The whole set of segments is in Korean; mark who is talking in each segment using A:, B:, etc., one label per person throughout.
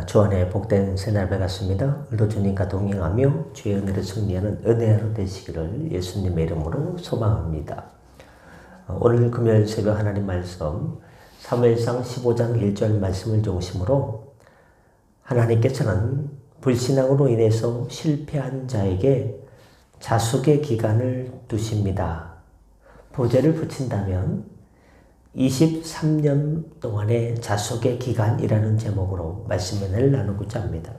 A: 주 안에 복된 새날 밝았습니다. 오늘도 주님과 동행하며 주의 은혜를 승리하는 은혜하루 되시기를 예수님의 이름으로 소망합니다. 오늘 금요일 새벽 하나님 말씀 사무엘상 15장 1절 말씀을 중심으로 하나님께서는 불신앙으로 인해서 실패한 자에게 자숙의 기간을 두십니다. 보좌를 붙인다면 23년 동안의 자숙의 기간이라는 제목으로 말씀을 나누고자 합니다.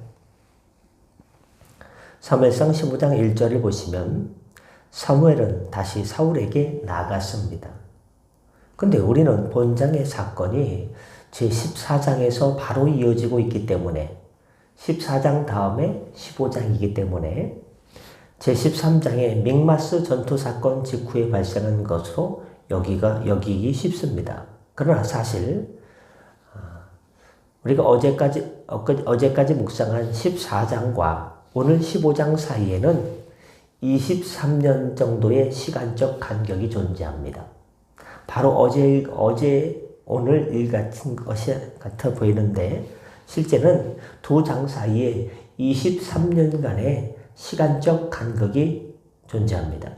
A: 사무엘상 15장 1절을 보시면 사무엘은 다시 사울에게 나갔습니다. 근데 우리는 본장의 사건이 제14장에서 바로 이어지고 있기 때문에 14장 다음에 15장이기 때문에 제13장의 믹마스 전투 사건 직후에 발생한 것으로 여기기 쉽습니다. 그러나 사실 우리가 어제까지 묵상한 14장과 오늘 15장 사이에는 23년 정도의 시간적 간격이 존재합니다. 바로 오늘 일 같은 것이 같아 보이는데 실제는 두 장 사이에 23년간의 시간적 간격이 존재합니다.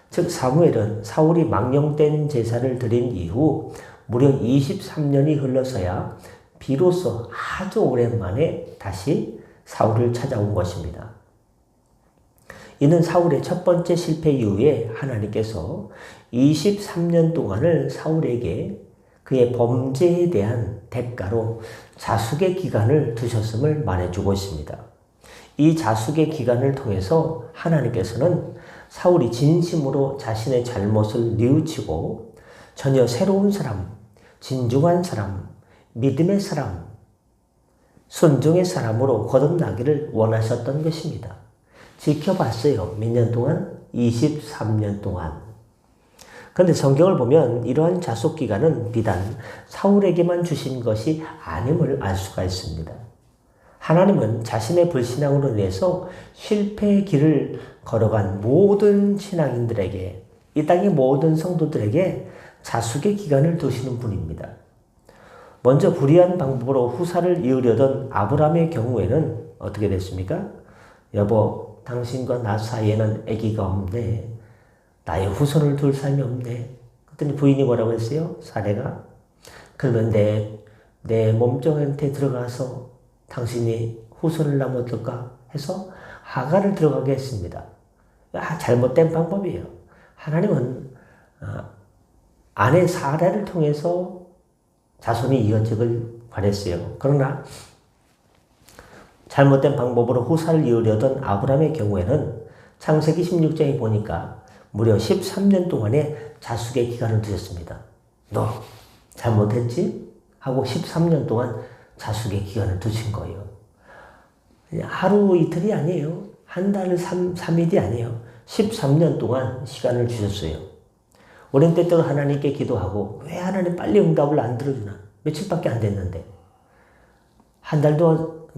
A: 즉 사무엘은 사울이 망령된 제사를 드린 이후 무려 23년이 흘러서야 비로소 아주 오랜만에 다시 사울을 찾아온 것입니다. 이는 사울의 첫 번째 실패 이후에 하나님께서 23년 동안을 사울에게 그의 범죄에 대한 대가로 자숙의 기간을 두셨음을 말해주고 있습니다. 이 자숙의 기간을 통해서 하나님께서는 사울이 진심으로 자신의 잘못을 뉘우치고 전혀 새로운 사람, 진중한 사람, 믿음의 사람, 순종의 사람으로 거듭나기를 원하셨던 것입니다. 지켜봤어요. 몇 년 동안? 23년 동안. 그런데 성경을 보면 이러한 자숙기간은 비단 사울에게만 주신 것이 아님을 알 수가 있습니다. 하나님은 자신의 불신앙으로 인해서 실패의 길을 걸어간 모든 신앙인들에게, 이 땅의 모든 성도들에게 자숙의 기간을 두시는 분입니다. 먼저 불의한 방법으로 후사를 이으려던 아브라함의 경우에는 어떻게 됐습니까? 여보, 당신과 나 사이에는 아기가 없네. 나의 후손을 둘 사람이 없네. 그랬더니 부인이 뭐라고 했어요? 사례가? 그러면 내 몸종한테 들어가서 당신이 후손을 낳으면 어떨까 해서 하가를 들어가게 했습니다. 잘못된 방법이에요. 하나님은 아내 사라를 통해서 자손이 이어지길 바랬어요. 그러나 잘못된 방법으로 후사를 이으려던 아브라함의 경우에는 창세기 16장에 보니까 무려 13년 동안의 자숙의 기간을 두셨습니다. 너 잘못했지? 하고 13년 동안 자숙의 기간을 두신 거예요. 하루 이틀이 아니에요. 한 달 3일이 아니에요. 13년 동안 시간을 주셨어요. 오랜 때때로 하나님께 기도하고 왜 하나님 빨리 응답을 안 들어주나? 며칠밖에 안 됐는데. 한 달도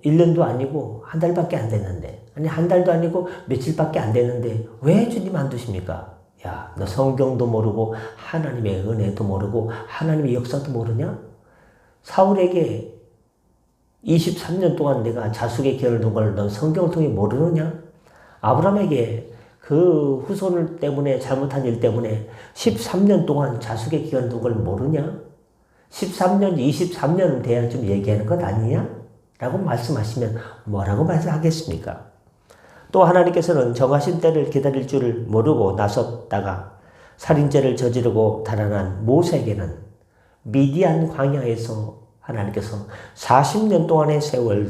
A: 1년도 아니고 한 달밖에 안 됐는데. 아니 한 달도 아니고 며칠밖에 안 됐는데 왜 주님 안 두십니까? 야, 너 성경도 모르고 하나님의 은혜도 모르고 하나님의 역사도 모르냐? 사울에게 23년 동안 내가 자숙의 기간을 둔 걸 넌 성경을 통해 모르느냐? 아브라함에게 그 후손을 때문에 잘못한 일 때문에 13년 동안 자숙의 기간을 둔 걸 모르냐? 13년, 23년은 돼야 좀 얘기하는 것 아니냐? 라고 말씀하시면 뭐라고 말씀하겠습니까? 또 하나님께서는 정하신 때를 기다릴 줄을 모르고 나섰다가 살인죄를 저지르고 달아난 모세에게는 미디안 광야에서 하나님께서 40년 동안의 세월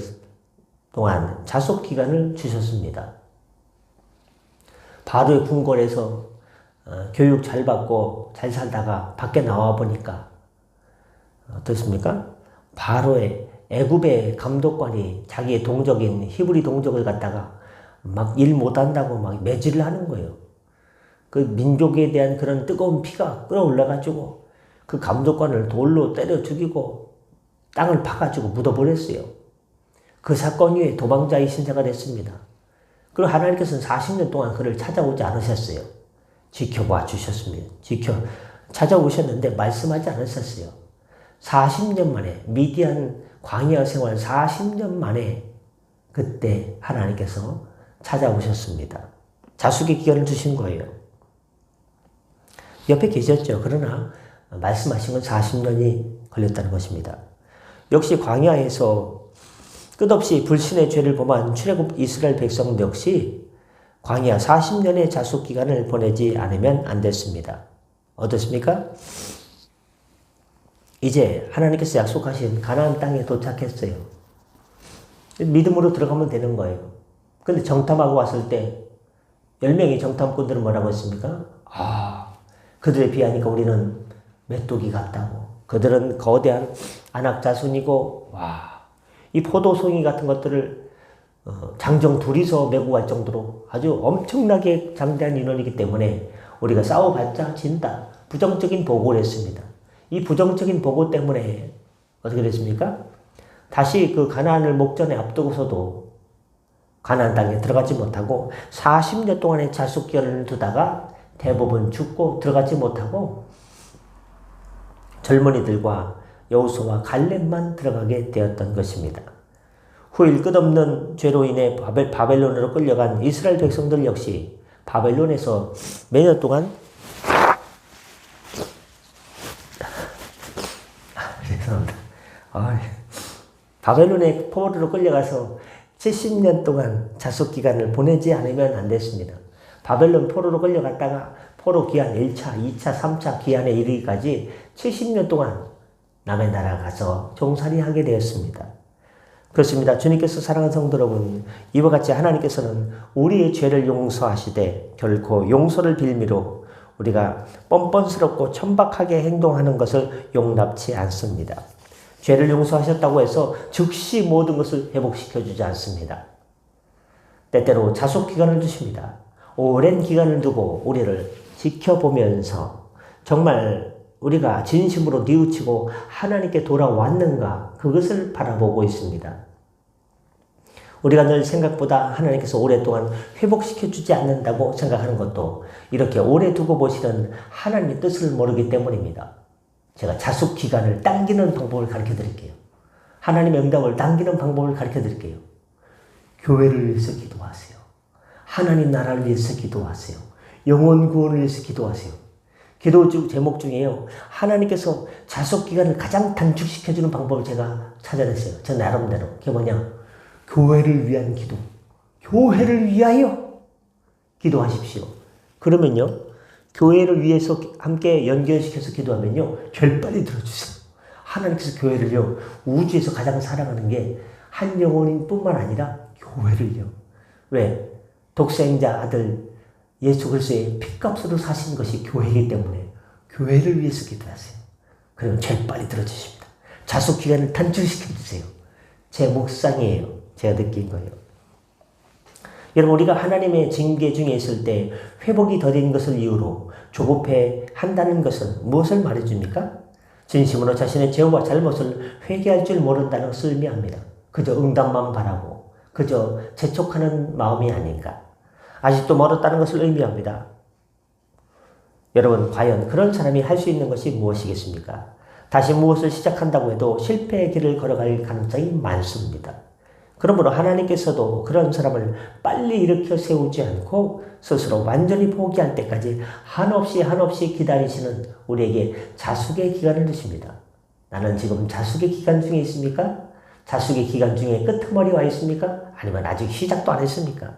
A: 동안 자숙 기간을 주셨습니다. 바로의 궁궐에서 교육 잘 받고 잘 살다가 밖에 나와 보니까 어떻습니까? 바로의 애굽의 감독관이 자기의 동족인 히브리 동족을 갖다가 막 일 못한다고 막 매질을 하는 거예요. 그 민족에 대한 그런 뜨거운 피가 끓어올라가지고 그 감독관을 돌로 때려 죽이고 땅을 파가지고 묻어버렸어요. 그 사건 이후에 도망자의 신세가 됐습니다. 그리고 하나님께서는 40년 동안 그를 찾아오지 않으셨어요. 지켜봐 주셨습니다. 찾아오셨는데 말씀하지 않으셨어요. 40년 만에 미디안 광야 생활 40년 만에 그때 하나님께서 찾아오셨습니다. 자숙의 기간을 주신 거예요. 옆에 계셨죠. 그러나 말씀하신 건 40년이 걸렸다는 것입니다. 역시 광야에서 끝없이 불신의 죄를 범한 출애굽 이스라엘 백성도 역시 광야 40년의 자숙 기간을 보내지 않으면 안 됐습니다. 어떻습니까? 이제 하나님께서 약속하신 가나안 땅에 도착했어요. 믿음으로 들어가면 되는 거예요. 근데 정탐하고 왔을 때 10명의 정탐꾼들은 뭐라고 했습니까? 그들에 비하니까 우리는 메뚜기 같다고. 그들은 거대한 안악자손이고 이 포도송이 같은 것들을 장정 둘이서 메고 갈 정도로 아주 엄청나게 장대한 인원이기 때문에 우리가 싸워봤자 진다. 부정적인 보고를 했습니다. 이 부정적인 보고 때문에 어떻게 됐습니까? 다시 그 가나안을 목전에 앞두고서도 가나안 땅에 들어가지 못하고 40년 동안의 자숙기간을 두다가 대부분 죽고 들어가지 못하고 젊은이들과 여호수아와 갈렙만 들어가게 되었던 것입니다. 후일 끝없는 죄로 인해 바벨론으로 끌려간 이스라엘 백성들 역시 바벨론에서 몇 년 동안 죄송합니다. 바벨론의 포로로 끌려가서 70년 동안 자숙기간을 보내지 않으면 안 됐습니다. 바벨론 포로로 끌려갔다가 포로 기한 1차, 2차, 3차 기한에 이르기까지 70년 동안 남의 나라 가서 종살이하게 되었습니다. 그렇습니다. 주님께서 사랑하는 성도 여러분, 이와 같이 하나님께서는 우리의 죄를 용서하시되 결코 용서를 빌미로 우리가 뻔뻔스럽고 천박하게 행동하는 것을 용납치 않습니다. 죄를 용서하셨다고 해서 즉시 모든 것을 회복시켜 주지 않습니다. 때때로 자숙기간을 주십니다. 오랜 기간을 두고 우리를 지켜보면서 정말 우리가 진심으로 뉘우치고 하나님께 돌아왔는가 그것을 바라보고 있습니다. 우리가 늘 생각보다 하나님께서 오랫동안 회복시켜 주지 않는다고 생각하는 것도 이렇게 오래 두고 보시는 하나님의 뜻을 모르기 때문입니다. 제가 자숙기간을 당기는 방법을 가르쳐 드릴게요. 하나님의 응답을 당기는 방법을 가르쳐 드릴게요. 교회를 위해서 기도하세요. 하나님 나라를 위해서 기도하세요. 영혼 구원을 위해서 기도하세요. 기도 제목 중에요. 하나님께서 자숙기간을 가장 단축시켜주는 방법을 제가 찾아냈어요. 저 나름대로. 그게 뭐냐? 교회를 위한 기도. 교회를 위하여 기도하십시오. 그러면요. 교회를 위해서 함께 연결시켜서 기도하면요. 결빨리 들어주세요. 하나님께서 교회를요. 우주에서 가장 사랑하는 게 한 영혼인 뿐만 아니라 교회를요. 왜? 독생자 아들 예수 그리스도의 핏값으로 사신 것이 교회이기 때문에 교회를 위해서 기도하세요. 그러면 제일 빨리 들어주십니다. 자숙기간을 단축시켜주세요. 제 묵상이에요. 제가 느낀 거예요. 여러분 우리가 하나님의 징계 중에 있을 때 회복이 더딘 것을 이유로 조급해 한다는 것은 무엇을 말해줍니까? 진심으로 자신의 죄와 잘못을 회개할 줄 모른다는 것을 의미합니다. 그저 응답만 바라고 그저 재촉하는 마음이 아닌가. 아직도 멀었다는 것을 의미합니다. 여러분 과연 그런 사람이 할 수 있는 것이 무엇이겠습니까? 다시 무엇을 시작한다고 해도 실패의 길을 걸어갈 가능성이 많습니다. 그러므로 하나님께서도 그런 사람을 빨리 일으켜 세우지 않고 스스로 완전히 포기할 때까지 한없이 기다리시는 우리에게 자숙의 기간을 주십니다. 나는 지금 자숙의 기간 중에 있습니까? 자숙의 기간 중에 끄트머리 와 있습니까? 아니면 아직 시작도 안 했습니까?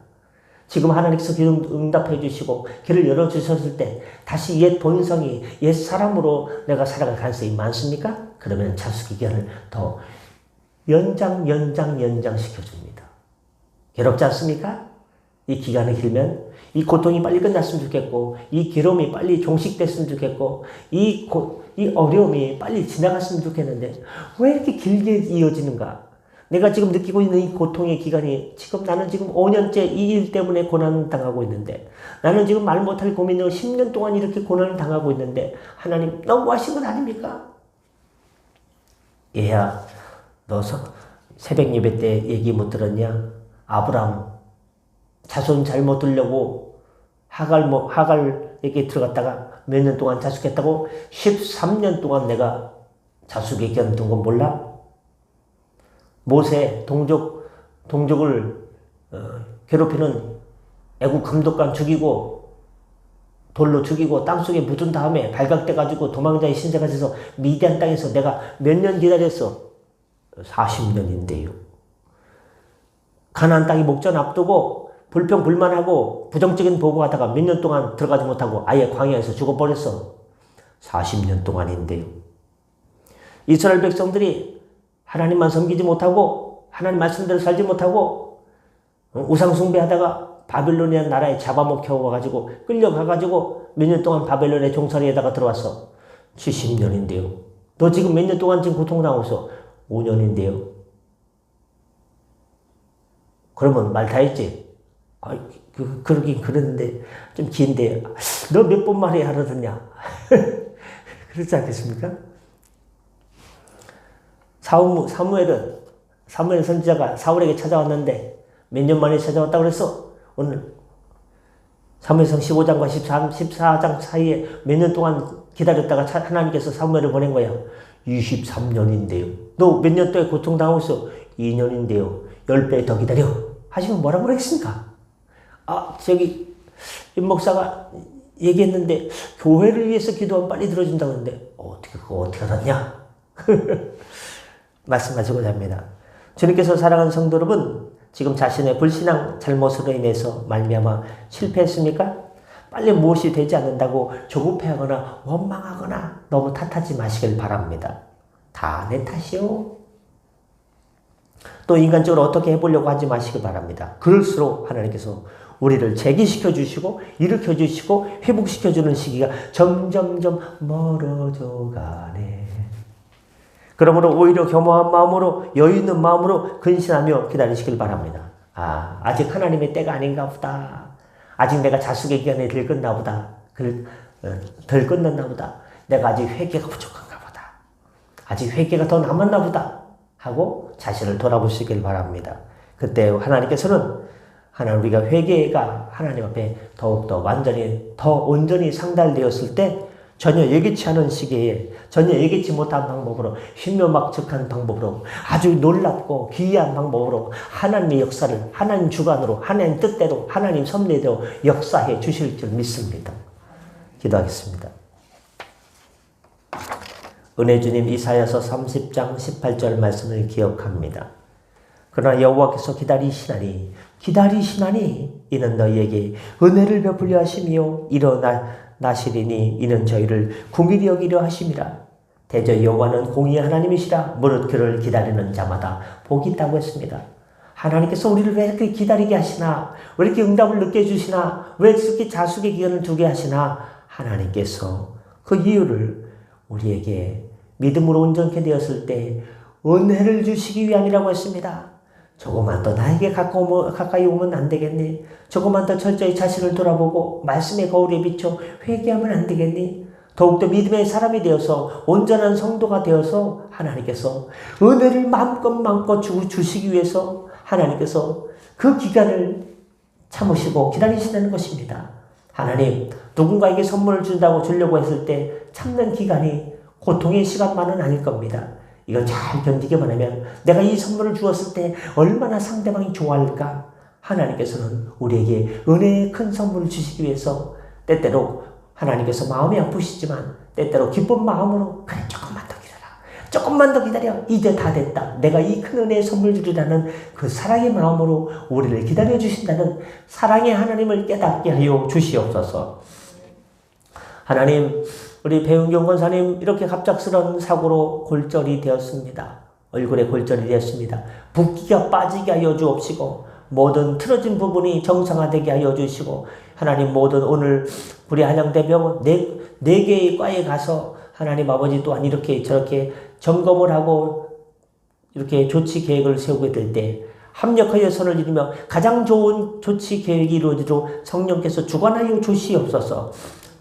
A: 지금 하나님께서 응답해 주시고 길을 열어주셨을 때 다시 옛 본성이 옛 사람으로 내가 살아갈 가능성이 많습니까? 그러면 자숙의 기간을 더 연장시켜줍니다. 괴롭지 않습니까? 이 기간이 길면 이 고통이 빨리 끝났으면 좋겠고 이 괴로움이 빨리 종식됐으면 좋겠고 이 어려움이 빨리 지나갔으면 좋겠는데 왜 이렇게 길게 이어지는가? 내가 지금 느끼고 있는 이 고통의 기간이 지금 나는 지금 5년째 이 일 때문에 고난을 당하고 있는데 나는 지금 말 못할 고민으로 10년 동안 이렇게 고난을 당하고 있는데 하나님 너무하신 건 아닙니까? 얘야 너 새벽 예배 때 얘기 못 들었냐? 아브람 자손 잘못 들려고 하갈에게 들어갔다가 몇 년 동안 자숙했다고 13년 동안 내가 자숙의 기간 둔 건 몰라? 모세 동족을 괴롭히는 애국 감독관 죽이고 돌로 죽이고 땅속에 묻은 다음에 발각돼가지고 도망자의 신세가 돼서 미디안 땅에서 내가 몇 년 기다렸어? 40년인데요. 가나안 땅이 목전 앞두고 불평불만하고 부정적인 보고하다가 몇 년 동안 들어가지 못하고 아예 광야에서 죽어버렸어. 40년 동안인데요. 이스라엘 백성들이 하나님만 섬기지 못하고 하나님 말씀대로 살지 못하고 우상 숭배하다가 바빌로니아 나라에 잡아먹혀가지고 끌려가가지고 몇 년 동안 바벨론의 종살이에다가 들어왔어. 70년인데요. 너 지금 몇 년 동안 지금 고통당하고 있어? 5년인데요. 그러면 말 다 했지? 그러긴 그랬는데 좀 긴데 너 몇 번 말해야 알아듣냐? 그렇지 않겠습니까? 사무엘 선지자가 사울에게 찾아왔는데 몇 년 만에 찾아왔다고 그랬어? 오늘 사무엘상 15장과 14장 사이에 몇 년 동안 기다렸다가 하나님께서 사무엘을 보낸 거야. 23년인데요. 너 몇 년 동안 고통당하고 있어? 2년인데요. 10배 더 기다려. 하시면 뭐라고 그랬습니까? 임 목사가 얘기했는데 교회를 위해서 기도하면 빨리 들어준다고 했는데 그거 어떻게 알았냐? 말씀하시고자 합니다. 주님께서 사랑하는 성도 여러분, 지금 자신의 불신앙 잘못으로 인해서 말미암아 실패했습니까? 빨리 무엇이 되지 않는다고 조급해하거나 원망하거나 너무 탓하지 마시길 바랍니다. 다 내 탓이요. 또 인간적으로 어떻게 해보려고 하지 마시길 바랍니다. 그럴수록 하나님께서 우리를 재기시켜 주시고 일으켜 주시고 회복시켜 주는 시기가 점점점 멀어져 가네. 그러므로 오히려 겸허한 마음으로 여유 있는 마음으로 근신하며 기다리시길 바랍니다. 아직 하나님의 때가 아닌가 보다. 아직 내가 자숙의 기간에 덜 끝나 보다. 덜 끝났나 보다. 내가 아직 회개가 부족한가 보다. 아직 회개가 더 남았나 보다. 하고 자신을 돌아보시길 바랍니다. 그때 하나님께서는 우리가 회개가 하나님 앞에 더욱더 더 온전히 상달되었을 때 전혀 예기치 않은 시기에 전혀 예기치 못한 방법으로 신묘막측한 방법으로 아주 놀랍고 기이한 방법으로 하나님의 역사를 하나님 주관으로 하나님 뜻대로 하나님 섭리대로 역사해 주실 줄 믿습니다. 기도하겠습니다. 은혜주님 이사야서 30장 18절 말씀을 기억합니다. 그러나 여호와께서 기다리시나니 이는 너희에게 은혜를 베풀려 하시며 일어나시리니 이는 저희를 궁일이 여기려 하심이라. 대저 여호와는 공의의 하나님이시라. 무릇 그를 기다리는 자마다 복이 있다고 했습니다. 하나님께서 우리를 왜 이렇게 기다리게 하시나? 왜 이렇게 응답을 늦게 주시나? 왜 이렇게 자숙의 기간을 두게 하시나? 하나님께서 그 이유를 우리에게 믿음으로 온전케 되었을 때 은혜를 주시기 위함이라고 했습니다. 조금만 더 나에게 가까이 오면 안 되겠니? 조금만 더 철저히 자신을 돌아보고 말씀의 거울에 비춰 회개하면 안 되겠니? 더욱더 믿음의 사람이 되어서 온전한 성도가 되어서 하나님께서 은혜를 마음껏 주시기 위해서 하나님께서 그 기간을 참으시고 기다리시는 것입니다. 하나님, 누군가에게 선물을 주려고 했을 때 참는 기간이 고통의 시간만은 아닐 겁니다. 이걸 잘 견디기만 하면 내가 이 선물을 주었을 때 얼마나 상대방이 좋아할까? 하나님께서는 우리에게 은혜의 큰 선물을 주시기 위해서 때때로 하나님께서 마음이 아프시지만 때때로 기쁜 마음으로 그래 조금만 더 기다려 이제 다 됐다. 내가 이 큰 은혜의 선물 주리라는 그 사랑의 마음으로 우리를 기다려 주신다는 사랑의 하나님을 깨닫게 하여 주시옵소서. 하나님, 우리 배은경 권사님 이렇게 갑작스러운 사고로 골절이 되었습니다. 얼굴에 골절이 되었습니다. 붓기가 빠지게 하여 주옵시고 모든 틀어진 부분이 정상화되게 하여 주시고 하나님 모든 오늘 우리 한양대병원 네 개의 과에 가서 하나님 아버지 또한 이렇게 저렇게 점검을 하고 이렇게 조치 계획을 세우게 될 때 합력하여 선을 이루며 가장 좋은 조치 계획이 이루어지도록 성령께서 주관하여 주시옵소서.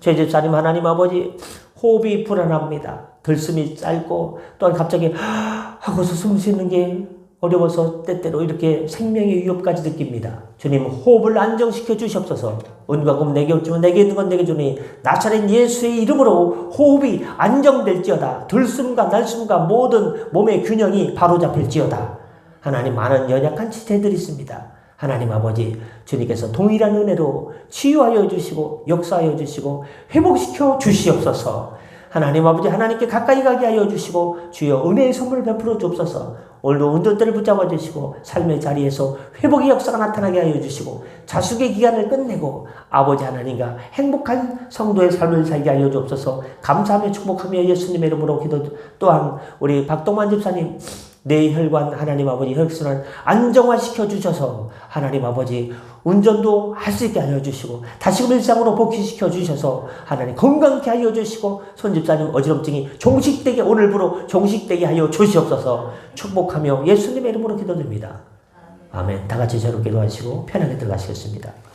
A: 죄집사님 하나님 아버지 호흡이 불안합니다. 들숨이 짧고 또한 갑자기 하고서 숨 쉬는 게 어려워서 때때로 이렇게 생명의 위협까지 느낍니다. 주님 호흡을 안정시켜 주시옵소서. 은과 금 내게 없지만 내게 있는 건 내게 주니 나사렛 예수의 이름으로 호흡이 안정될지어다. 들숨과 날숨과 모든 몸의 균형이 바로잡힐지어다. 하나님 많은 연약한 지체들이 있습니다. 하나님 아버지 주님께서 동일한 은혜로 치유하여 주시고 역사하여 주시고 회복시켜 주시옵소서. 하나님 아버지 하나님께 가까이 가게 하여 주시고 주여 은혜의 선물 베풀어 주옵소서. 오늘도 운전대를 붙잡아 주시고 삶의 자리에서 회복의 역사가 나타나게 하여 주시고 자숙의 기간을 끝내고 아버지 하나님과 행복한 성도의 삶을 살게 하여 주옵소서. 감사하며 축복하며 예수님의 이름으로 기도. 또한 우리 박동만 집사님 뇌혈관 하나님 아버지 혈액순환 안정화시켜 주셔서 하나님 아버지 운전도 할 수 있게 하여 주시고 다시금 일상으로 복귀시켜 주셔서 하나님 건강케 하여 주시고 손집사님 어지럼증이 종식되게 오늘부로 종식되게 하여 주시옵소서. 축복하며 예수님의 이름으로 기도드립니다. 아멘. 다 같이 저로 기도하시고 편하게 들어가시겠습니다.